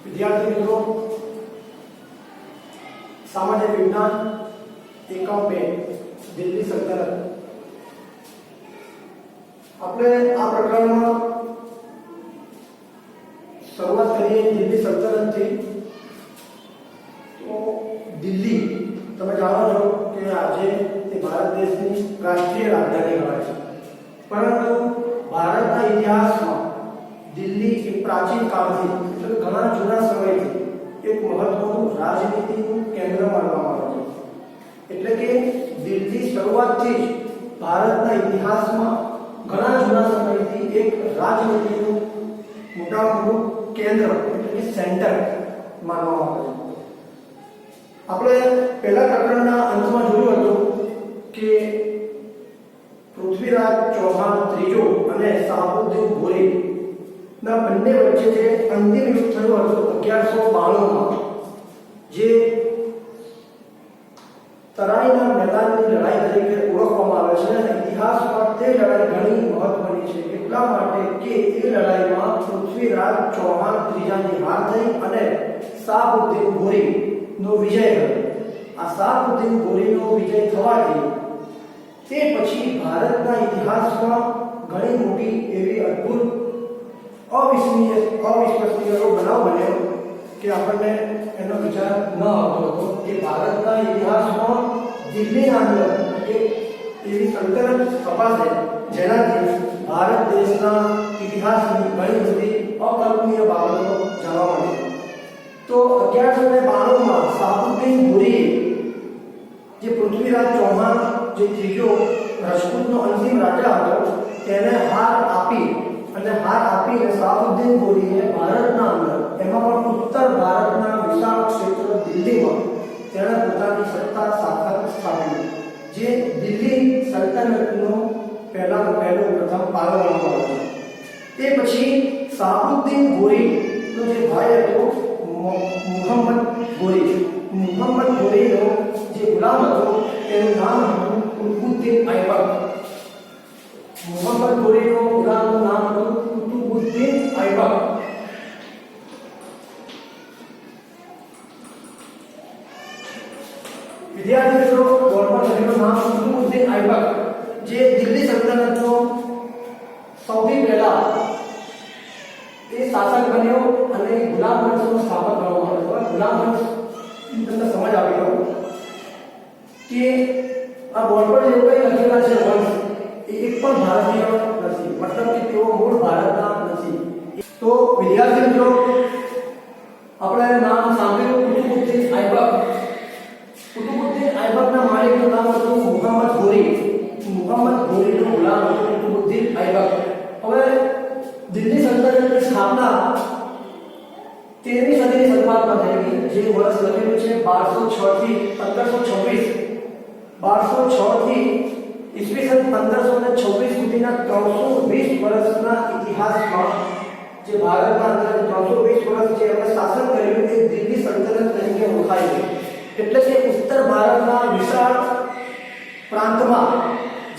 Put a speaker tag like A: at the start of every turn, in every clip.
A: विद्यार्थी मित्रों, सामान्य विज्ञान एकम में दिल्ली सल्तनत આપણે આ પ્રકરણમાં શરૂઆત કરીએ દિલ્હી સલ્તનતથી। તો દિલ્હી તમે જાણો છો કે આજે તે ભારત દેશની રાષ્ટ્રીય રાજધાની ગણાય છે, પરંતુ ભારતના ઇતિહાસમાં દિલ્હી એક પ્રાચીન કાળથી એટલે ઘણા જૂના સમયથી એક મહત્વનું રાજનીતિનું કેન્દ્ર માનવામાં આવે છે। એટલે કે દિલ્હી શરૂઆતથી જ ભારતના ઇતિહાસમાં ઘણા જૂના સમયથી એક રાજનીતિનું મોટાનું કેન્દ્ર એટલે કે સેન્ટર માનવામાં આવે છે। આપણે પહેલા પ્રકરણના અંતમાં જોયું હતું કે પૃથ્વીરાજ ચૌહાણ ત્રીજો અને શાહબુદ્દીન ગોરી ના બંને વચ્ચે જે અંતિમ યુદ્ધ થયું હતું 1192માં, જે તરાઈના મેદાનની લડાઈ તરીકે ઓળખવામાં આવે છે અને ઇતિહાસમાં તે લડાઈ ઘણી મહત્વની છે, એટલા માટે કે એ લડાઈમાં પૃથ્વીરાજ ચૌહાણ ત્રીજાની હાર થઈ અને શાહબુદ્દીન ગોરીનો વિજય થયો। આ શાહબુદ્દીન ગોરીનો વિજય થવાથી તે પછી ભારતના ઇતિહાસમાં ઘણી મોટી એવી અદ્ભુત અવિશ્વસનીય બનાવ બન્યો કે આપણને એનો વિચાર ન આવતો હતો કે ભારતના ઇતિહાસમાં દિલ્હીના અંદર એક એવી સલ્તનત સ્થપાશે જેનાથી ભારત દેશના ઇતિહાસની ઘણી બધી અકલ્પનીય બાબતો જાણવા મળી। તો 1192માં શાહબુદ્દીન ગોરીએ જે પૃથ્વીરાજ ચૌહાણ જે ત્રીજો રાજપૂતનો અંતિમ રાજા હતો તેને હાર આપીને શાહબુદ્દીન ગોરીએ ભારતના અંદર, એમાં પણ ઉત્તર ભારતના વિશાળ ક્ષેત્ર દિલ્હીમાં તેણે પોતાની સત્તા સ્થાપી, જે દિલ્હી સલ્તનતનો પહેલું પ્રથમ પાયો ગણવામાં આવે છે। તે પછી શાહબુદ્દીન ગોરીનો જે ભાઈ હતો મુહમ્મદ ગોરીનો જે ગુલામ હતો તેનું નામ હતું કુતુબુદ્દીન ઐબક। મુહમ્મદ ગોરીનો ગુલામનું નામ હતું કુતુબુદ્દીન ઐબક। વિદ્યાર્થી મિત્રો, ગોળમાં નામ કુતુબુદ્દીન ઐબક જે દિલ્હી સલ્તનતનો સૌથી પહેલા એ શાસક બન્યો અને ગુલામ વંશનો સ્થાપક ગણવામાં આવ્યો। ગુલામ વંશ તમને સમજ આપી દઉં કે આ બોર્ડ પર જે કંઈ લખેલા છે વંશ એ એક પણ ભારતીય નથી, મતલબ કે તેઓ મૂળ ભારતના નથી। તો વિદ્યાર્થી મિત્રો, આપણે નામ સાંભળ્યું કુતુબુદ્દીન ઐબક। કુતુબુદ્દીન ઐબકના માલિકનું નામ હતું મુહમ્મદ ગોરીનો ગુલામ હતો કુતુબુદ્દીન ઐબક। હવે દિલ્હી સલ્તનતની સ્થાપના 13મી સદીની શરૂઆતમાં થઈ ગઈ, જે વર્ષ લખેલું છે 1206 થી 1526। 1206 થી ઈસવીસન 1526 સુધીના 320 વર્ષના ઇતિહાસમાં જે ભારતના અંદર 320 વર્ષ જે એમણે શાસન કર્યું તે દિલ્હી સલ્તનત તરીકે ઓળખાય છે। એટલે કે ઉત્તર ભારતના વિશાળ પ્રાંતમાં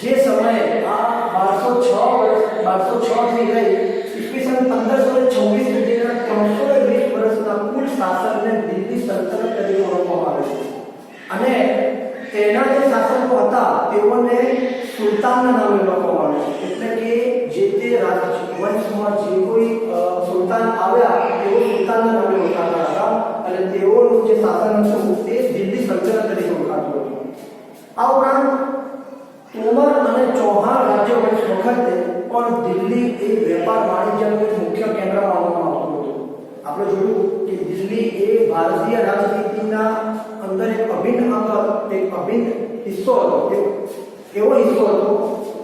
A: જે સમયે આ 1206 થી લઈ ઈસવીસન 1526 સુધીના 320 વર્ષના કુલ શાસનને દિલ્હી સલ્તનત તરીકે ઓળખવામાં આવે છે અને તેના જે શાસકો હતા તેઓને સુલતાનના નામે ઓળખવામાં આવે છે। એટલે કે જે તે રાજવંશમાં જે કોઈ સુલતાન આવ્યા તેઓ સુલતાનના નામે ઓળખાતા હતા અને તેઓનું જે શાસન હતું તે દિલ્હી સલ્તનત તરીકે ઓળખાતું હતું। આ ઉપરાંત તોમર અને ચૌહાણ રાજ્યવંશ વખતે પણ દિલ્હી એ વેપાર વાણિજ્યનું મુખ્ય કેન્દ્ર માનવામાં આવતું હતું। આપણે જોયું કે દિલ્હી એ ભારતીય રાજનીતિના અંદર એક અભિન્ન હિસ્સો હતો, એવો હિસ્સો હતો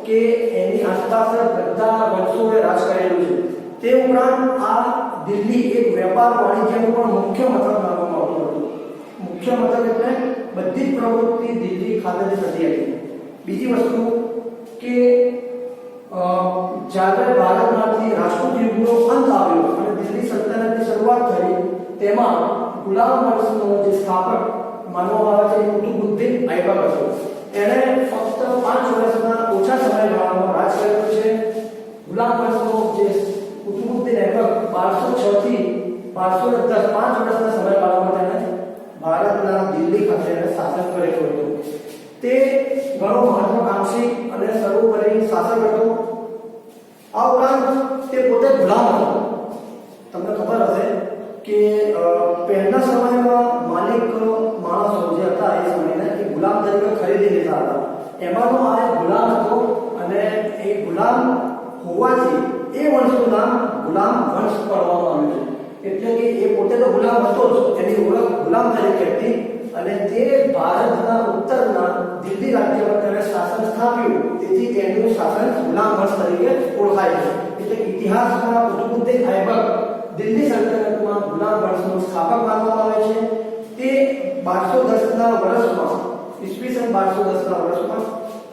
A: કે એની આસપાસ બધા વંશોએ રાજ કરેલું છે। તે ઉપરાંત આ દિલ્હી એક વેપાર વાણિજ્યનું પણ મુખ્ય મથક માનવામાં આવતું હતું। મુખ્ય મથક એટલે બધી જ પ્રવૃત્તિ દિલ્હી ખાતે જ થતી હતી। બીજી વસ્તુ કે જ્યારે ભારતમાંથી રાજપૂત યુગનો અંત આવ્યો અને દિલ્હી સલ્તનતની શરૂઆત થઈ, તેમાં ગુલામ વંશનો જે સ્થાપક માનવામાં આવે છે કુતુબુદ્દીન ઐબક હતો। એણે ફક્ત 5 વર્ષના ઓછા સમયગાળામાં રાજ કર્યું છે। ગુલામ વંશનો જે કુતુબુદ્દીન ઐબક 1206 થી 1226 1210 5 વર્ષના સમયગાળામાં તેણે ભારતના દિલ્હી ખાતે શાસન કરેલું હતું. તે ઘણો મહત્વાકાંક્ષી અને સર્વોપરી શાસક હતો. આ ઉપરાંત તે પોતે ગુલામ હતો. તમને ખબર હશે કે પહેલા સમયમાં માલિક માણસો જે હતા એ સમયના એ ગુલામ તરીકે ખરીદી લેતા હતા. એમાંનો આ એક ગુલામ હતો અને એ ગુલામ હોવાથી એ વંશનું નામ ગુલામ વંશ પાડવામાં આવ્યું છે. એટલે કે એ પોતે તો ગુલામ હતો જ, એની ઓળખ ગુલામ તરીકે હતી અને તે ભારતના ઉત્તરના દિલ્હી રાજ્યમાં તેણે શાસન સ્થાપ્યું. તેથી તેનું શાસન ગુલામ વંશ તરીકે ઓળખાય છે. એટલે ઇતિહાસમાં કુતુબુદ્દીન ઐબક દિલ્હી સલ્તનતમાં ગુલામ વંશનો સ્થાપક માનવામાં આવે છે. તે 1210ના વર્ષમાં ઈસવીસન 1210ના વર્ષમાં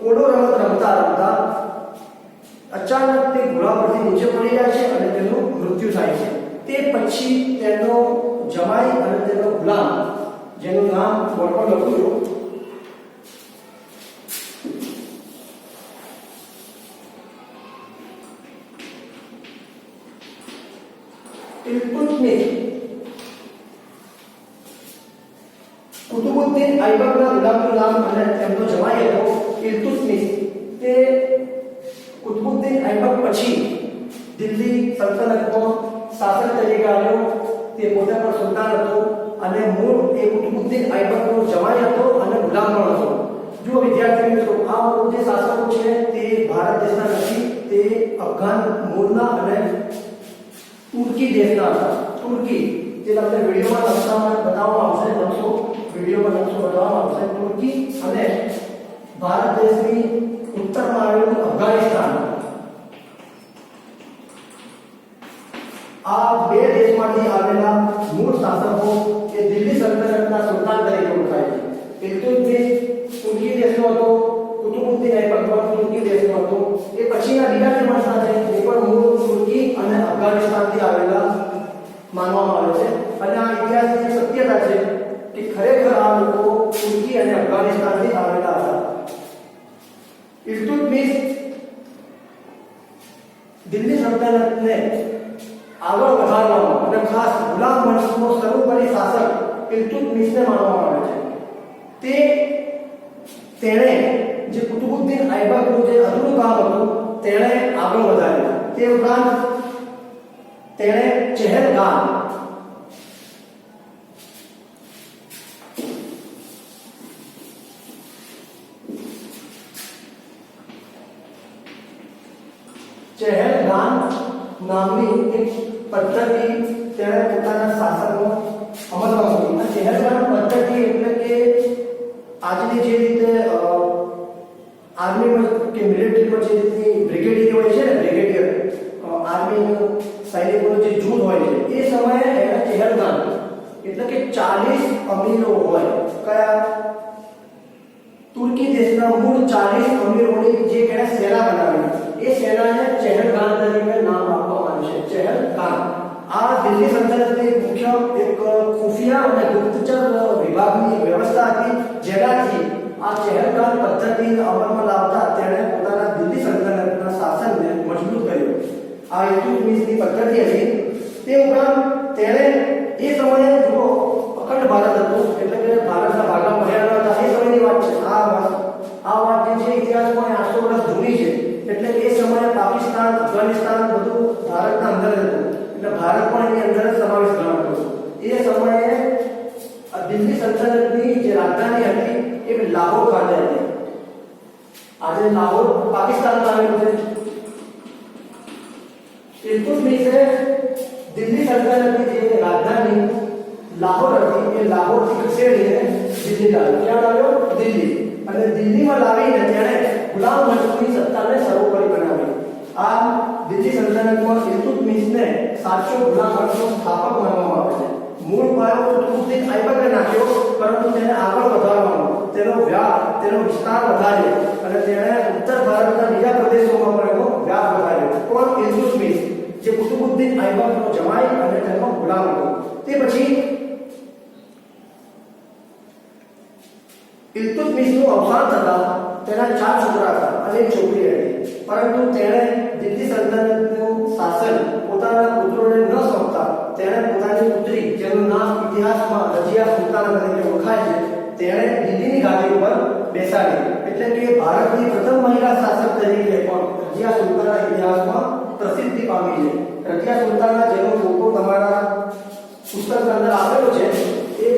A: પોલો રમત રમતા રમતા અચાનક તે ઘોડા પરથી નીચે પડી જાય છે અને તેનું મૃત્યુ થાય છે. તે પછી તેનો જમાઈ અને તેનો ગુલામ, જેનું નામ બોર્ડ પર લખું છું, ઇલ્તુત્મિશ, કુતુબુદ્દીન ઐબકના ગુલામનું નામ અને તેમનો જમાઈ હતો ઇલ્તુત્મિશ. તે કુતુબુદ્દીન ઐબક પછી દિલ્હી સલ્તનતમાં શાસક તરીકે આવ્યો. તે પોતે પણ સુલતાન હતો અને મૂળ એ કુતુબુદ્દીન ઐબકનો જમાઈ હતો અને ગુલામ પણ હતો. જો વિદ્યાર્થી મિત્રો, આ જે શાસકો છે તે ભારત દેશના નથી, તે અફઘાન મૂળના અને તુર્કી દેશના હતા. તુર્કી, જે તમને વિડીયોમાં નકશામાં બતાવવામાં આવશે, નકશો વિડીયોમાં નકશો બતાવવામાં આવશે. તુર્કી અને ભારત દેશની ઉત્તરમાં આવેલું અફઘાનિસ્તાન, આ બે દેશમાંથી આવેલા મૂળ શાસકો એ દિલ્હી સલ્તનતના સુલતાન તરીકે ઓળખાય છે. ઇલ્તુત્મિશ તુર્કી દેશનો હતો, કુતુબુદ્દીન ઐબક પણ તુર્કી દેશનો હતો. એ પછીના બીજા જે વંશના છે એ પણ મૂળ તુર્કી અને અફઘાનિસ્તાનથી આવેલા માનવામાં આવે છે. અને આ ઇતિહાસની સત્યતા છે કે ખરેખર આ લોકો તુર્કી અને અફઘાનિસ્તાનથી આવેલા હતા. ઇલ્તુત્મિશ દિલ્હી સલ્તનતને આગળ વધારવામાં અને ખાસ ગુલામ વંશનો સર્વોપરી શાસક ઇલ્તુત્મિશને માનવામાં આવે છે. તેણે જે કુતુબુદ્દીન ઐબકનું જે અધૂરું કામ હતું તેણે આગળ વધાર્યું. તે ઉપરાંત તેણે ચહેલગામ, ચહેલગામ નામની એક પદ્ધતિ તેણે પોતાના શાસનમાં અમલમાં મૂકી. ચહેલગામ પદ્ધતિ એટલે કે આજની જે રીતે આર્મીમાં કે મિલિટરીમાં જે રીતની બ્રિગેડિયર હોય છે ને, બ્રિગેડિયર આર્મી સૈનિકોનું જે જૂથ હોય છે, એ સમયે એને ચહેલગામ એટલે કે 40 અમીરો હોય. કયા? તુર્કી દેશના મૂળ 40 અમીરોની જે એને સેના બનાવી, એ સેનાને ચહેલગામ તરીકે નામ આપવામાં આવ્યું છે. ચહેલગામ આ દિલ્હી સલ્તનતની મુખ્ય એક ખુફિયા અને ગુપ્તચર વિભાગની વ્યવસ્થા હતી, જેનાથી આ ચહેલગામ પદ્ધતિને અમલમાં લાવતા તેણે પોતાના દિલ્હી સલ્તનતના શાસનને મજબૂત કર્યું. આ ઇલ્તુત્મિશની પદ્ધતિ હતી. તે ઉપરાંત તેણે એ સમયે જો અખંડ ભારત હતું, એટલે કે ભારતના ભાગમાં પડ્યા હતા, એ સમયની વાત છે. આ વાત જે છે ઇતિહાસમાં 800 વર્ષ જૂની છે. એટલે એ સમયે પાકિસ્તાન, અફઘાનિસ્તાન બધું ભારતના અંદર હતું. એટલે ભારત પણ એની અંદર સમાવેશ ગણાતો હતો. એ સમયે દિલ્હી સલ્તનતની જે રાજધાની હતી એ લાહોર ખાતે હતી. આજે લાહોર પાકિસ્તાનમાં આવેલું છે. ઇલ્તુત્મિશે દિલ્હી સલ્તનતની જે રાજધાની લાહોર હતી એ લાહોરથી ખસેડીને દિલ્હી લાવ્યો. ક્યાં લાવ્યો? દિલ્હી. અને દિલ્હીમાં લાવીને તેણે ગુલામ વંશની સત્તાને સર્વોપરી બનાવી. આ દિલ્હી સલ્તનતમાં ઇલ્તુત્મિશને સાચો ગુલામ વંશનો સ્થાપક માનવામાં આવે છે. મૂળ પાયો કુતુબુદ્દીન ઐબકે નાખ્યો, પરંતુ તેને આગળ વધારવાનો, તેનો વિસ્તાર વધાર્યો અને તેણે ઉત્તર ભારતના બીજા પ્રદેશોમાં પણ એનો વ્યાપ વધાર્યો. કોણ? ઇલ્તુત્મિશ, જે કુતુબુદ્દીન ઐબકનો જમાઈ અને તેનો ગુલામ હતો. તે પછી ઇલ્તુત્મિશનું અવસાન થતાં તેના 4 છોકરા હતા અને એક છોકરી હતી. પરંતુ તેણે દિલ્હી સલ્તનતનું શાસન પોતાના પુત્રોને ન સોંપતા તેણે પોતાની પુત્રી તેણે દિલ્હીની ગાદી ઉપર બેસાડી. એટલે કે ભારતની પ્રથમ મહિલા શાસક તરીકે પણ રઝિયા સુલતાના ઇતિહાસમાં પ્રસિદ્ધિ પામી છે. રઝિયા સુલતાના જેનો ફોટો તમારા પુસ્તકની અંદર આપેલો છે એ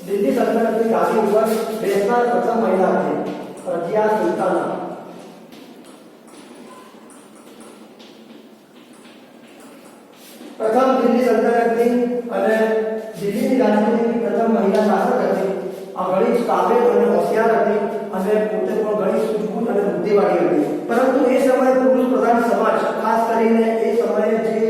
A: દિલ્હી સલ્તનતની ગાદી ઉપર બેસનાર પ્રથમ મહિલા છે રઝિયા સુલતાના. પ્રથમ દિલ્હી સલ્તનતની અને દિલ્હીની ગાદીની પ્રથમ મહિલા શાસક હતી. આ ઘણી જ કાબિલ અને હોશિયાર હતી અને પોતે પણ ઘણી સૂઝબૂઝ અને બુદ્ધિવાળી હતી. પરંતુ એ સમયે પુરુષ પ્રધાન સમાજ, ખાસ કરીને એ સમયે જે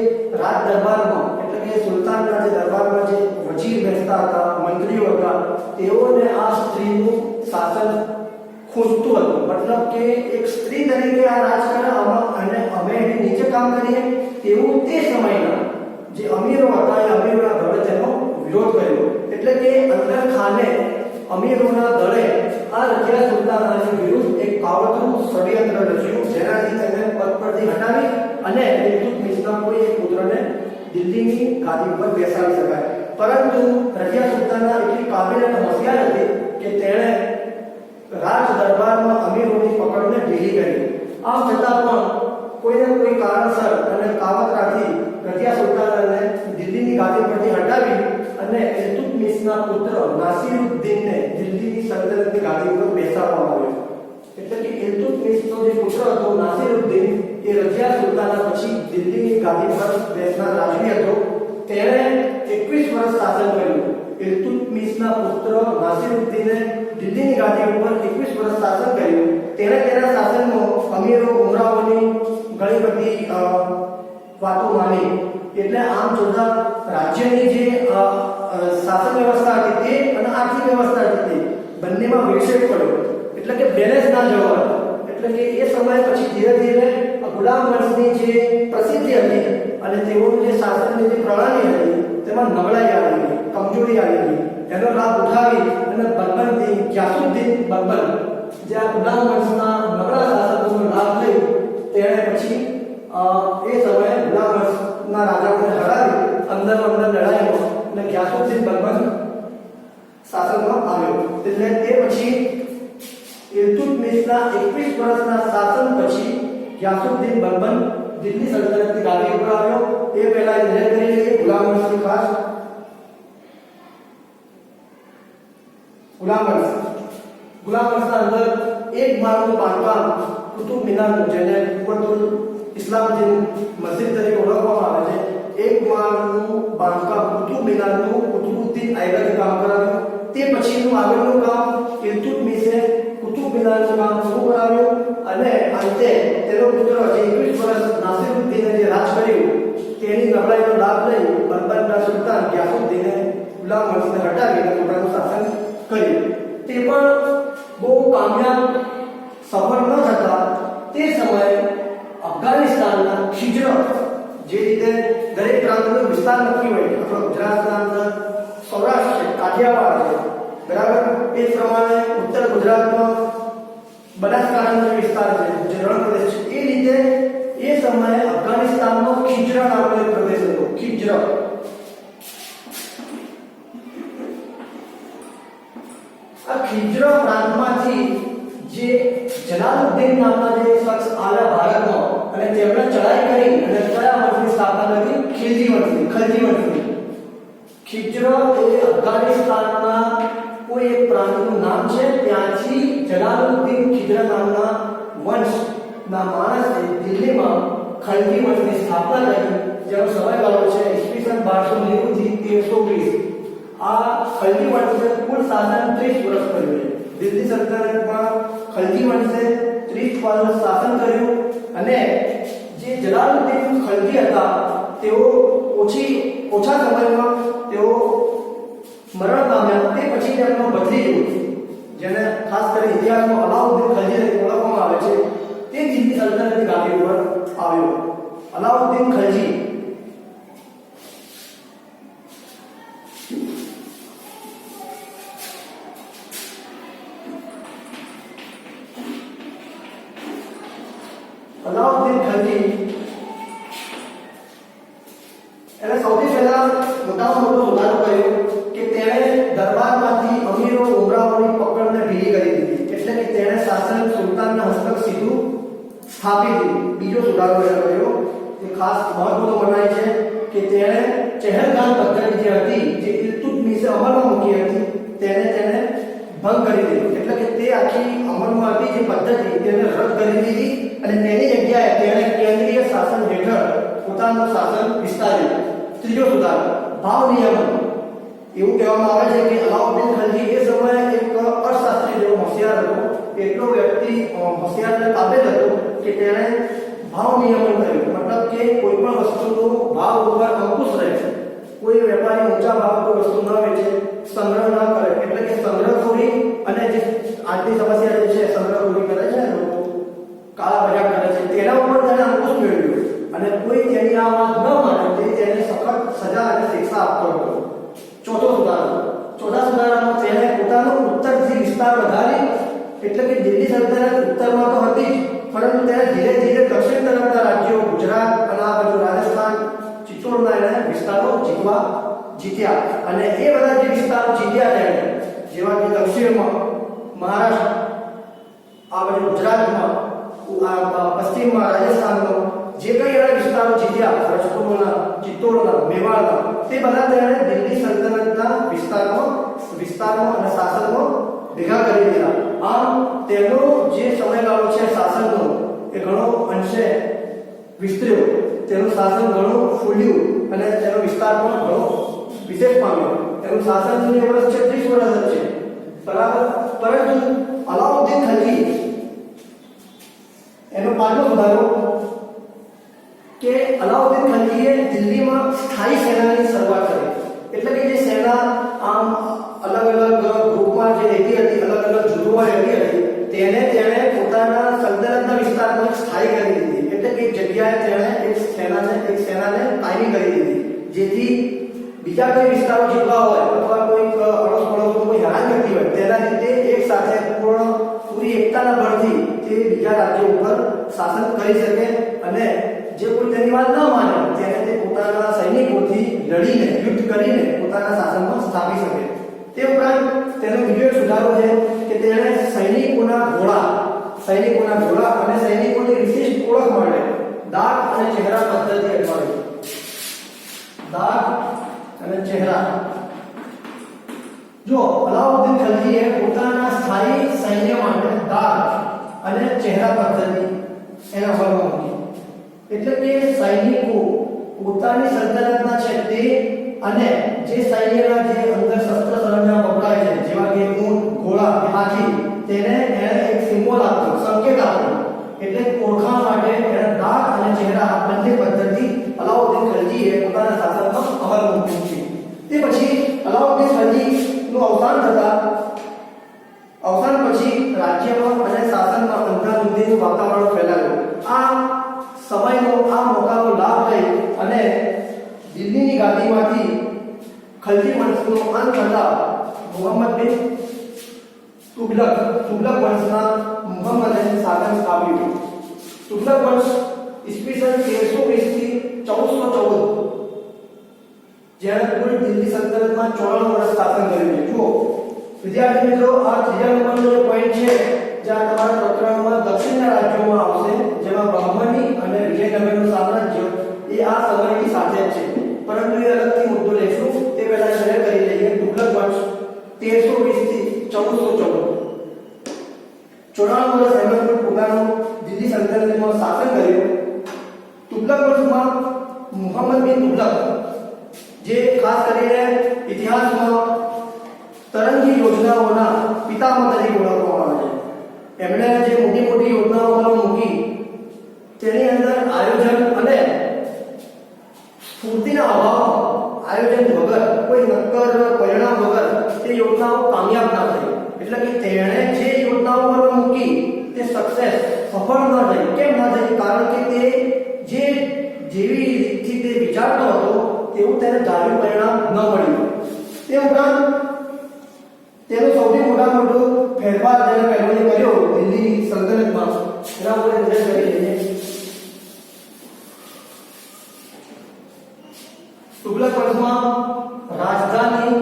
A: રાજ દરબારમાં એટલે કે સુલતાનના જે દરબારમાં જે વજીર બેસતા હતા, મંત્રીઓ હતા, તેઓને આ સ્ત્રીનું શાસન ખૂંચતું હતું. મતલબ કે એક સ્ત્રી તરીકે આ રાજ કરે અને અમે એની નીચે કામ કરીએ તેવું તે સમયના જે અમીરો હતા એ અમીરોના દળે તેનો વિરોધ કર્યો. એટલે કે અંદર ખાને અમીરોના દળે આ રઝિયા સુલતાનાની વિરુદ્ધ એક કાવતરું ષડયંત્ર રચ્યું, જેનાથી તેને પદ પરથી હટાવી અને ઇલ્તુત્મિશના કોઈ એક પુત્રને દિલ્હીની ગાદી ઉપર બેસાડી શકાય. પરંતુ રઝિયા સુલતાના એટલી કાબિલ અને હોશિયાર હતી કે તેણે રાજ દરબારમાં અમીરોની પકડને ઢીલી કરી. આમ છતાં પણ કોઈને કોઈ કારણસર અને કાવતરાથી રઝિયા સુલતાનાને દિલ્હીની ગાદી પરથી હટાવી અને ઇલ્તુત્મિશના પુત્ર નાસિરુદ્દીનને દિલ્હીની સલ્તનતની ગાદી ઉપર બેસાડવામાં આવ્યો. એટલે કે ઇલ્તુત્મિશનો જે પુત્ર હતો નાસિરુદ્દીન એ રઝિયા સુલતાના પછી દિલ્હીની ગાદી પર બેસનાર રાજવી હતો. તેણે 21 વર્ષ શાસન કર્યું. ઇલ્તુત્મિશના પુત્ર નાસિરુદ્દીને દિલ્હીની ગાદી ઉપર 21 વર્ષ શાસન કર્યું. તેણે તેના શાસનમાં અમીરો ઉમરાઓની ઘણી બધી વાતો માની. એટલે આમ જોતા રાજ્યની જે શાસન વ્યવસ્થા હતી તે અને આર્થિક વ્યવસ્થા હતી બંનેમાં વિક્ષેપ પડ્યો. એટલે કે બેલેન્સ ના જળવાયો. એટલે કે એ સમય પછી ધીરે ધીરે ગુલામ વંશની જે પ્રસિદ્ધિ હતી અને તેઓની જે શાસનની જે પ્રણાલી હતી તેમાં નબળાઈ આવી ગઈ, કમજોરી આવી ગઈ. એનો લાભ ઉઠાવી અને બર્બરથી ગ્યાસુદ્દીન બર્બર જે આ ગુલામ વંશના નબળા શાસકોનો લાભ લઈ તેણે પછી એ સમયે ગુલામ વંશના રાજાઓને હરાવી અંદર લડાઈમાં અને ગ્યાસુદ્દીન બર્બર શાસનમાં આવ્યો. એટલે તે પછી ઇલ્તુત્મિશના 21 વર્ષના શાસન પછી ગ્યાસુદ્દીન બર્બર દિલ્હી સલ્તનતની ગાદી ઉપર આવ્યો. એ પહેલા નજર કરી લઈએ ગુલામ વંશની ખાસ. ગુલામ વંશના અંદર એક માળનું બાંધકામ કુતુબ મિનારનું, જેને કુવતુલ ઇસ્લામ જે મસ્જિદ તરીકે ઓળખવામાં આવે છે, એક માળનું બાંધકામ કુતુબ મિનારનું કુતુબુદ્દીન ઐબકે કામ કરાવ્યું. તે પછીનું આગળનું કામ ઇલ્તુત્મિશે કુતુબ મિનારનું કામ શરૂ કરાવ્યું અને અંતે તેનો પુત્ર જે 21 વર્ષ નાસિરુદ્દીને જે રાજ કર્યું તેની નબળાઈનો લાભ લઈ બર્બરના સુલતાન ગ્યાસુદ્દીને ગુલામ વંશને હટાવીને પોતાનું શાસન કર્યું. તે પણ બહુ કામયાબ સફળ ન થતા તે સમયે અફઘાનિસ્તાનના ખિજર, જે રીતે દરેક પ્રાંતનો વિસ્તાર નક્કી હોય, આપણો ગુજરાતના અંદર સૌરાષ્ટ્ર છે, કાઠિયાવાડ છે, બરાબર, એ પ્રમાણે ઉત્તર ગુજરાતમાં બનાસકાંઠાનો જે વિસ્તાર છે, જે રણ પ્રદેશ છે, એ રીતે એ સમયે અફઘાનિસ્તાનનો ખિજર નામનો એક પ્રદેશ હતો. ખિજર આ ખિજર પ્રાંતમાંથી જે જલાલુદ્દીન નામના જે શખ્સ આવ્યા ભારતમાં અને તેમણે ચડાઈ કરી અને કયા વંશની સ્થાપના કરી? ખિલજી વંશની. ખિજર એ અફઘાનિસ્તાનના કોઈ એક પ્રાંતનું નામ છે. ત્યાંથી જલાલુદ્દીન ખિજર નામના વંશના માણસે દિલ્હીમાં ખલજી વંશની સ્થાપના કરી, જેનો સમયગાળો છે ઈસવીસન 1290 થી 1320. આ ખલજી વંશે કુલ શાસન 30 વર્ષ કર્યું છે. દિલ્હી સલ્તનતમાં ખલજી વંશે 30 વર્ષ શાસન કર્યું અને જે જલાલુદ્દીન ખલજી હતા તેઓ ઓછા સમયમાં તેઓ મરણ પામ્યા. તે પછી તેમનો ભત્રીજો, જેને ખાસ કરીને ઇતિહાસમાં અલાઉદ્દીન ખલજી તરીકે ઓળખવામાં આવે છે, તે દિલ્હી સલ્તનતની ગાદી ઉપર આવ્યો. અલાઉદ્દીન ખલજી એને સૌથી પહેલા મોટામાં મોટો સુધારો કર્યો કે તેણે દરબારમાંથી અમીરો સ્થાપિત. બીજો સુધારો એ કર્યો એ ખાસ મહત્વનો મનાય છે કે તેણે ચહેલગામ પદ્ધતિ જે હતી, જે ઇલ્તુત્મિશે અમલમાં મૂકી હતી, તેને ભંગ કરી દીધી. એટલે કે તે આખી અમલમાં હતી જે પદ્ધતિ તેને રદ કરી દીધી અને તેની જગ્યાએ તેણે કેન્દ્રીય શાસન હેઠળ પોતાનું શાસન વિસ્તાર્યું. ત્રીજો સુધારો ભાવ નિયમન. એવું કહેવામાં આવે છે કે અલાઉદ્દીન ખલજી એ સમયે એક અર્થશાસ્ત્રી જેવો હોશિયાર હતો, એટલો વ્યક્તિ હોશિયાર અને કાબેલ હતો કે તેણે ભાવ નિયમન કર્યું. મતલબ કે કોઈ પણ વસ્તુનો ભાવ ઉપર અંકુશ રહે. કોઈ વેપારી ઊંચા ભાવ પર વસ્તુ ન વેચે, સંગ્રહ ન કરે. એટલે કે સંગ્રહખોરી અને જે આજની સમસ્યા જે છે સંગ્રહખોરી કરે છે લોકો, કાળા બજાર કરે છે, તેના ઉપર તેણે અંકુશ મેળવ્યો અને કોઈ તેની આ વાત ન માને તે તેને સખત સજા અને શિક્ષા આપતો હતો. ચોથો સુધારામાં તેણે પોતાનો ઉત્તરથી વિસ્તાર વધારી. એટલે કે દિલ્હી સલ્તનત ઉત્તરમાં તો હતી જ, પરંતુ તેણે ધીરે ધીરે દક્ષિણ તરફના રાજ્યો ગુજરાત અને આ બાજુ રાજસ્થાન, ચિત્તોડના એણે વિસ્તારો જીત્યા. અને એ બધા જે વિસ્તારો જીત્યા તેણે, જેવા કે દક્ષિણમાં મહારાષ્ટ્ર, આ બાજુ ગુજરાતમાં, પશ્ચિમમાં રાજસ્થાનમાં જે કઈ એના વિસ્તારો જીત્યા, રાજકોટના, ચિત્તોડના, મેવાડના, તે બધા તેણે દિલ્હી સલ્તનતના વિસ્તારમાં અને શાસનમાં ભેગા કરી દીધા. આમ તેનો જે સમયગાળો છે શાસનનો એ ઘણો અંશે વિસ્તર્યો. તેનું શાસન ઘણું ફૂલ્યું અને તેનો વિસ્તાર પણ ઘણો વિશેષ પામ્યો. તેનું શાસનનું જે વર્ષ છે 30 વર્ષ જ છે, બરાબર. પરંતુ અલાઉદ્દીન ખલજી એનો પાંચમો સુધારો કે અલાઉદ્દીન ખલજીએ દિલ્હીમાં સ્થાયી સેનાની શરૂઆત કરી. એટલે કે જે સેના આમ અલગ અલગ ગ્રુપમાં જે રહેતી હતી, અલગ અલગ જૂથોમાં રહેતી હતી, તેણે પોતાના સલ્તનતના વિસ્તારમાં સ્થાયી કરી દીધી. એટલે કે જગ્યાએ તેણે એક સેનાને કાયમી કરી દીધી, જેથી બીજા કોઈ વિસ્તારો જીતવા હોય અથવા કોઈ અડોશ પડોશમાં કોઈ હેરાનગતિ હોય તેના લીધે એક સાથે પૂરી એકતાના બળથી તે બીજા રાજ્યો ઉપર શાસન કરી શકે અને જે કોઈ તેની વાત ન માને તેને તે પોતાના સૈનિકોથી લડીને, યુદ્ધ કરીને પોતાના શાસનમાં સ્થાપી શકે. તે ઉપરાંત તેનો બીજો સુધારો છે કે તેણે સૈનિકોના ઘોડા અને સૈનિકોની વિશિષ્ટ ઓળખ માટે દાગ અને ચહેરા પદ્ધતિ અપનાવી. દાગ અને ચહેરા. જો અલાઉદ્દીન ખલજીએ પોતાના સ્થાયી સૈન્ય માટે દાગ અને ચહેરા પદ્ધતિ એના અમલમાં મૂકી. એટલે કે સૈનિકો પોતાની સલ્તનતના છે તે અને જે સૈન્યના જે અંદર શસ્ત્ર સરંજામ વપરાય છે, જેવા કે ઊંટ, ઘોડા, હાથી, તેને એને એક સિમ્બોલ આપ્યો, સંકેત આપ્યો. એટલે ઓળખાણ માટે એને દાગ અને ચહેરા બંને પદ્ધતિ અલાઉદ્દીન ખલજીએ પોતાના શાસનમાં અમલમાં મૂકી. તે પછી અલાઉદ્દીન ખલજીનું અવસાન પછી રાજ્યમાં અને શાસનમાં અંધાધૂંધીનું વાતાવરણ ફેલાયું. આ મોકાનો લાભ લઈ અને દિલ્હીની ગાદીમાંથી ખલજી વંશનો અંત થતા મુહમ્મદ બિન તુગલક વંશના મુહમ્મદે શાસન સ્થાપ્યું. તુગલક વંશ ઈસવીસન 1320 થી 1414 જેણે કુલ દિલ્હી સલ્તનતમાં 94 વર્ષ શાસન કર્યું છે. જુઓ વિદ્યાર્થી મિત્રો, આ ત્રીજા નંબરનો જે પોઈન્ટ છે જ્યાં તમારા પ્રકરણમાં દક્ષિણના રાજ્યોમાં આવશે, જેમાં બ્રાહ્મણી અને વિજયનગરનું સામ્રાજ્ય એ આ સમયની સાથે જ છે. પરંતુ એ અલગથી મુદ્દો લેશું. તે પહેલા શેર કરી લઈએ. તુગલક વંશ 1320 થી 1414 94 વર્ષ એમણે પોતાનું દિલ્હી સલ્તનતમાં શાસન કર્યું. તુગલક વંશમાં મુહમ્મદ બિન તુગલક, જે ખાસ કરીને ઇતિહાસમાં તરંગી યોજનાઓના પિતામહ તરીકે ઓળખવામાં આવે છે. એમણે જે મોટી મોટી યોજનાઓ મૂકી તેની અંદર આયોજન અને સ્ફૂર્તિના અભાવમાં, આયોજન વગર, કોઈ નક્કર પરિણામ વગર તે યોજનાઓ કામયાબ ના થઈ. એટલે કે તેણે જે યોજનાઓ મૂકી તે સફળ ન થઈ. કેમ ના થઈ? કારણ કે તે જેવી રીતથી તે વિચારતો હતો તેવું તેને ધાર્યું પરિણામ ન મળ્યું. તે ઉપરાંત તેનો સૌથી મોટું ફેરફાર જેને પહેલો કર્યો દિલ્હી સલ્તનતમાં, એના ઉપર નજર કરી લઈએ. તુગલક વંશમાં રાજધાની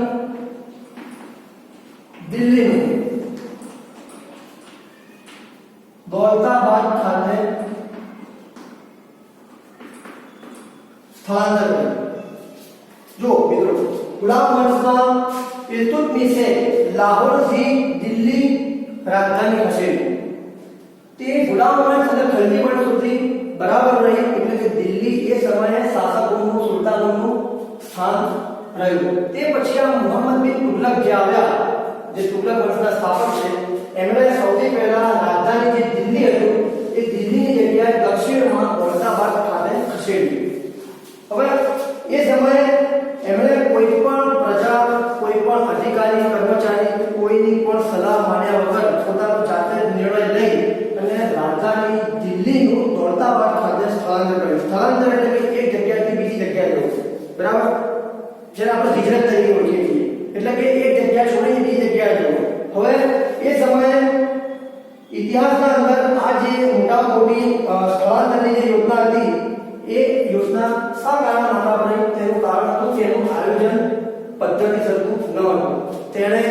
A: દિલ્હીનું દૌલતાબાદ ખાતે સ્થળાંતર કર્યું. જો મિત્રો ગુલામ વંશમાં ઇલ્તુત્મિશે લાહોરથી દિલ્હી રાજધાની ખસેડી. તે ગુલામ વંશ અને ખલજી વંશ સુધી બરાબર રહી, એટલે કે દિલ્હી એ સમયે શાસકોનું સુલતાનોનું સ્થાન રહ્યું. તે પછી આ મુહમ્મદ બિન તુગલક જે આવ્યા, જે તુગલક વંશના સ્થાપક છે, એમણે સૌથી પહેલા રાજધાની જે દિલ્હી હતું એ દિલ્હીની જગ્યાએ દક્ષિણમાં અમદાવાદ ખાતે ખસેડી. હવે એ સમયે એમણે કોઈ પણ પ્રજા, કોઈ પણ અધિકારી, કર્મચારી, કોઈની પણ સલાહ માન્યા વગર પોતાનો જાતે નિર્ણય લઈ અને રાજધાની દિલ્હીનું દોલતાબાદ ખાતે સ્થળાંતર કર્યું. સ્થળાંતર એટલે કે એક જગ્યાએથી બીજી જગ્યાએ જવું, બરાબર, જેને આપણે હિજરત તરીકે ઓળખીએ છીએ. એટલે કે એક જગ્યા છોડીને બીજી જગ્યાએ જવું. હવે એ સમયે ઇતિહાસના અંદર આ જે મોટી સ્થળાંતરની જે યોજના હતી એ યોજના શા કારણે નાકામ રહી? તેનું કારણ હતું કે એનું આયોજન પદ્ધતિસરનું ન હતું. તેણે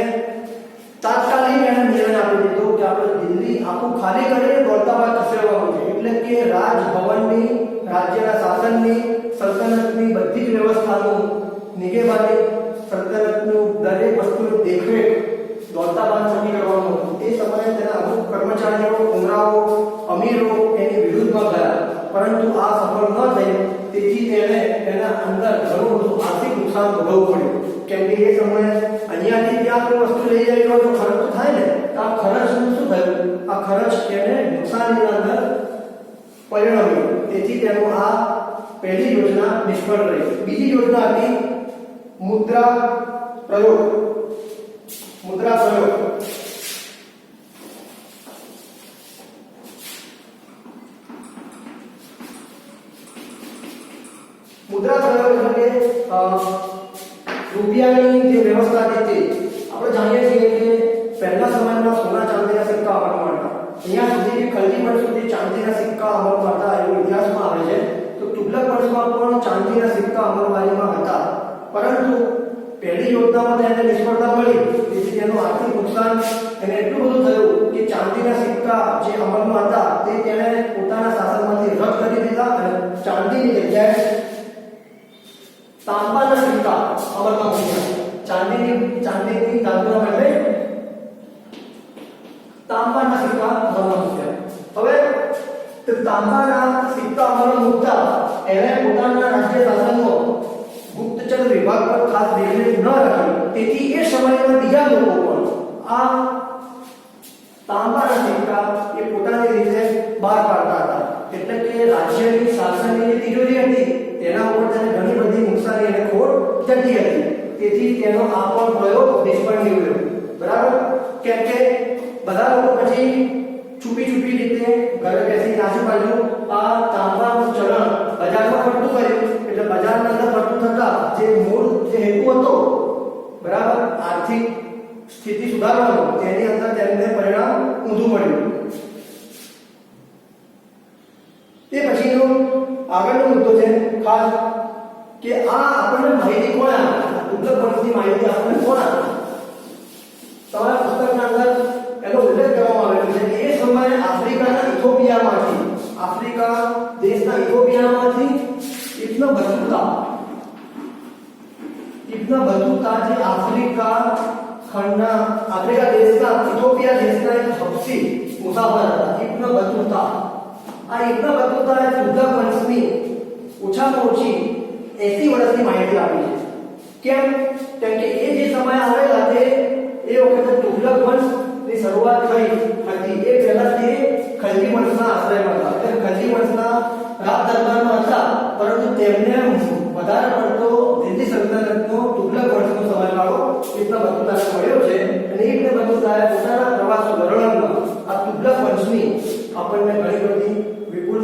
A: તાત્કાલિક એને નિર્ણય આપી દીધો કે આપણે દિલ્હી આખું ખાલી કરીને દોલતાબાદ ખસેડવાનું છે. એટલે કે રાજભવનની, રાજ્યના શાસનની, સલ્તનતની બધી જ વ્યવસ્થાનું નિગેબાની, સલ્તનતનું દરેક વસ્તુની દેખરેખ દોલતાબાદ સુધી કરવાનું હતું. એ સમયે તેના અમુક કર્મચારીઓ, ઉમરાવો, અમીરો એની વિરુદ્ધમાં ગયા, પરંતુ આ સફળ ન થઈ. તેથી તેને તેના અંદર ઘણું બધું આર્થિક નુકસાન ભોગવવું પડ્યું. કેમ કે એ સમયે અહીંયાથી ત્યાં કોઈ વસ્તુ લઈ જવી હોય તો ખર્ચ તો થાય ને. તો આ ખર્ચનું શું થયું? આ ખર્ચ તેને નુકસાનીના અંદર પરિણમ્યો. તેથી તેનું આ પહેલી યોજના નિષ્ફળ રહી. બીજી યોજના હતી મુદ્રા પ્રયોગ. મુદ્રા પ્રયોગ મુદ્રા પ્રયોગ એટલે કે રૂપિયાની જે વ્યવસ્થા હતી તે આપણે જાણીએ છીએ કે પહેલા સમયમાં સોના ચાંદીના સિક્કા અમલમાં હતા. અહીંયા સુધી કે ખલજી વંશ સુધી ચાંદીના સિક્કા અમલમાં હતા એવું ઇતિહાસમાં આવે છે. તો તુગલક વંશમાં પણ ચાંદીના સિક્કા અમલવારીમાં હતા, પરંતુ પહેલી યોજનામાં તેને નિષ્ફળતા મળી. તેથી તેનું આર્થિક નુકસાન એને એટલું બધું થયું કે ચાંદીના સિક્કા જે અમલમાં હતા તે તેણે પોતાના શાસનમાંથી રદ કરી દીધા અને ચાંદીની જગ્યાએ તાંબાના સિક્કા અમલમાં મૂક્યા. ચાંદીની ધાતુના બદલે તાંબાના સિક્કા અમલમાં મૂક્યા. હવે તાંબાના સિક્કા અમલમાં મૂકતા એણે પોતાના રાજ્ય શાસનનો ગુપ્તચર વિભાગ પર ખાસ દેખરેખ ન રાખી. તેથી એ સમયના બીજા લોકો પણ આ તાંબાના સિક્કા એ પોતાની રીતે બહાર પાડતા હતા. એટલે કે રાજ્યની શાસનની તિજોરી હતી તેના ઉપર તેને ઘણી બધી નુકસાની અને ખોટ જતી હતી. તેથી તેનો આ પણ પ્રયોગ નિષ્ફળ નીવડ્યો, બરાબર. કેમ કે બધા લોકો પછી છુપી રીતે ઘરે બેસીને આજુબાજુ આ તાંબાનું ચલણ બજારમાં ફરતું કર્યું. એટલે બજારના અંદર ફરતું થતા જે મૂળ જે હેતુ હતો, બરાબર, આર્થિક સ્થિતિ સુધારવાનો, તેની અંદર તેમને પરિણામ ઊંધું મળ્યું. તે પછીનો આગળનો મુદ્દો છે ખાસ કે આ આપણને માહિતી કોણ આપે? તુગલક વંશની માહિતી આપણને કોણ આપે? તમારા પુસ્તકના અંદર એનો ઉલ્લેખ કરવામાં આવેલો છે કે એ સમયે આફ્રિકા દેશના ઇથોપિયામાંથી ઇબ્ન બતુતા જે આફ્રિકા દેશના ઇથોપિયા દેશના એક હબસી મુસાફર હતા, ઇબ્ન બતુતા. આ ઇબ્ન બતુતાએ તુગલક વંશની ઓછામાં ઓછી 80 વર્ષની માહિતી આપી છે. કેમ કે એ જે સમય આવેલા તે એ વખતે તુગલક વંશની શરૂઆત થઈ હતી. એ પહેલા તે ખલજી વંશના આશ્રયમાં હતા, એટલે ખલજી વંશના રાજ દરબારમાં હતા, પરંતુ તેમને વધારે પડતો દિલ્હી સલ્તનતનો તુગલક વંશનો સમયગાળો ઇબ્ન બતુતાને મળ્યો છે. અને ઇબ્ન બતુતાએ પોતાના પ્રવાસ વર્ણનમાં આ તુગલક વંશની આપણને ઘણી બધી વિપુલ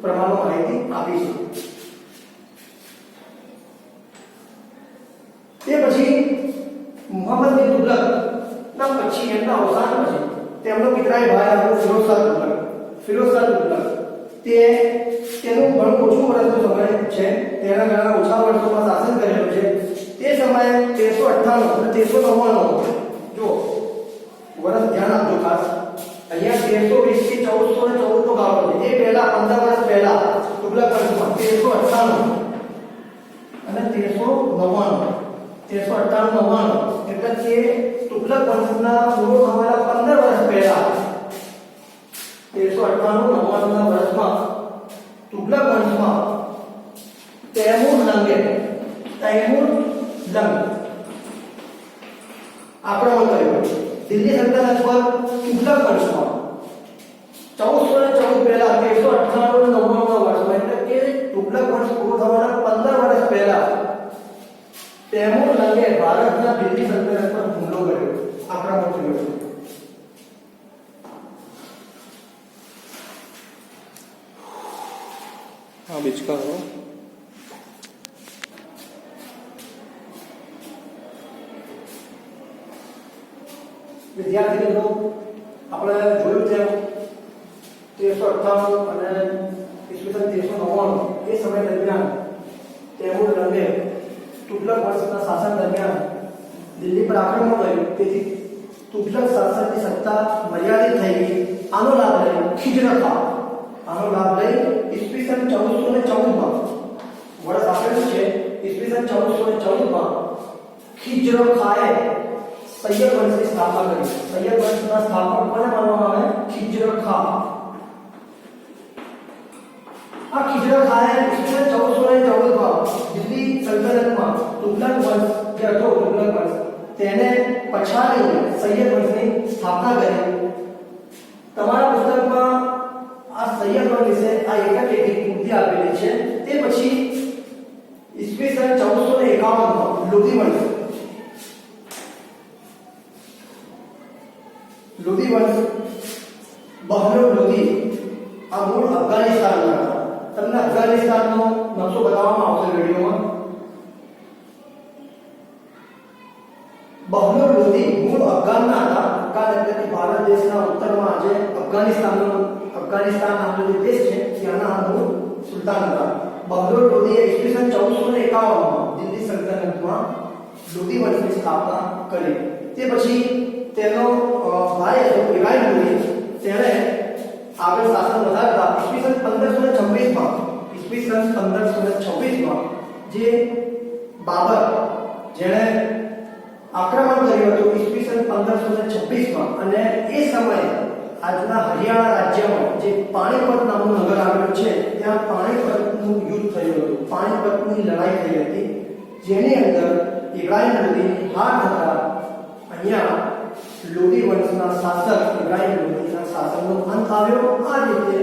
A: પ્રમાણમાં માહિતી આપી છે. તે પછી મુહમ્મદ બિન તુગલક ના પછી એમના અવસાન પછી તેમનો પિતરાઈ ભાઈ હતો ફિરોઝ શાહ તુગલક. તેનું ઘણું ઓછું વર્ષનો સમય છે, તેના ઘણા ઓછા વર્ષોમાં શાસન કરેલું છે. તે સમયે 1398 અને 1399, જો વર્ષ ધ્યાન આપજો ખાસ, અહીંયા 1320 થી 1414 નો ગાળો છે. એ પહેલા 15 વર્ષ પહેલા તુગલક વંશમાં 1398 અને 1398 એટલે કે તુગલક વંશના પૂરો થવાના 15 વર્ષ પહેલા 1398 ના વર્ષમાં તુગલક વંશમાં તૈમૂર લંગે આક્રમણ કર્યું દિલ્હી સલ્તનત પર તુગલક વંશમાં 1414 પહેલા 1398 ના વર્ષમાં એટલે કે તુગલક વંશ પૂરો થવાના 15 વર્ષ પહેલા તૈમૂર લંગે ભારતના દિલ્હી સલ્તનત પર હુમલો કર્યો આક્રમણ કર્યું
B: हाँ बिचका हो
A: વિદ્યાર્થી મિત્રો આપણે જોયું તેમ 1398 અને ઈસવીસન 1399 એ સમય દરમિયાન તૈમૂર લંગે તુગલક વંશના શાસન દરમિયાન દિલ્હી પર આક્રમણ કર્યું તેથી તુગલક શાસનની સત્તા મર્યાદિત થઈ ગઈ આનો લાભ લઈ ખિજર ખાન ઈસવીસન 1414 માં વર્ષ આપેલું છે ઈસવીસન 1414 માં ખિજર ખાએ સૈયદ વંશની સ્થાપના કરી સૈયદ વંશના સ્થાપક કોને માનવામાં આવે ખિજર ખા આ ખિજર ખાએ ઈસવીસન 1414 માં દિલ્હી સલ્તનતમાં તુગલક વંશ જે હતો તુગલક વંશ તેને પછાડીને સૈયદ વંશની સ્થાપના કરી તમારા પુસ્તકમાં આ સૈયદ વંશ વિશે આ એક કૃતિ આપેલી છે તે પછી ઈસવીસન 1451 માં લોધી વંશ બહલોલ લોધી આ મૂળ અફઘાનિસ્તાનના હતા તમને અફઘાનિસ્તાનનો નકશો બતાવવામાં આવશે વિડિયોમાં બહલોલ લોધી મૂળ અફઘાનના હતા અફઘાન એટલે કે ભારત દેશના ઉત્તરમાં આજે અફઘાનિસ્તાન નામનો જે દેશ છે ત્યાંના મૂળ સુલતાન હતા બહલોલ લોધીએ ઈસવીસન 1451 માં દિલ્હી સલ્તનતમાં લોધી વંશની સ્થાપના કરી તે પછી તેનો ભાઈ હતો ઇબ્રાહિમ લોધી તેણે આગળ શાસન વધારતા ઈસવીસન 1526 માં જે બાબર જેણે આક્રમણ કર્યું હતું ઈસવીસન 1526 માં અને એ સમયે આજના હરિયાણા રાજ્યમાં જે પાણીપત નામનું નગર આવેલું છે ત્યાં પાણીપતનું યુદ્ધ થયું હતું પાણીપતની લડાઈ થઈ હતી જેની અંદર ઇબ્રાહિમ લોધીની હાર થતા અહીંયા લોધી વંશના શાસક ઇબ્રાહિમ લોધીના શાસનનો અંત આવ્યો આ રીતે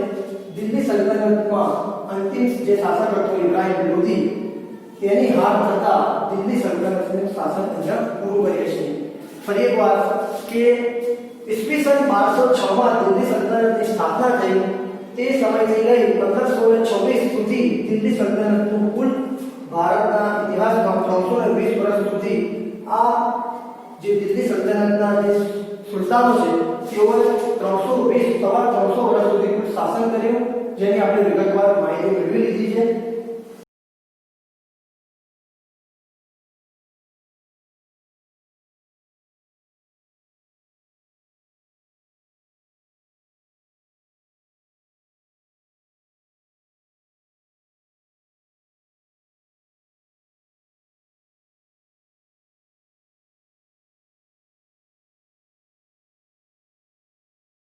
A: દિલ્હી સલ્તનતમાં અંતિમ જે શાસક હતો ઇબ્રાહિમ લોધી તેની હાર થતા દિલ્હી સલ્તનતનું શાસન અહીંયા પૂરું કરીએ છીએ ફરી એકવાર કે ઈસવીસન 1206 માં દિલ્હી સલ્તનતની સ્થાપના થઈ તે સમયથી લઈ 1526 સુધી દિલ્હી સલ્તનતનું કુલ ભારતના ઇતિહાસમાં 320 વર્ષ સુધી આ જે દિલ્હી સલ્તનતના જે સુલતાનો છે તેઓએ 320 વર્ષ સુધી શાસન કર્યું જેની આપણે વિગતવાર માહિતી મેળવી લીધી છે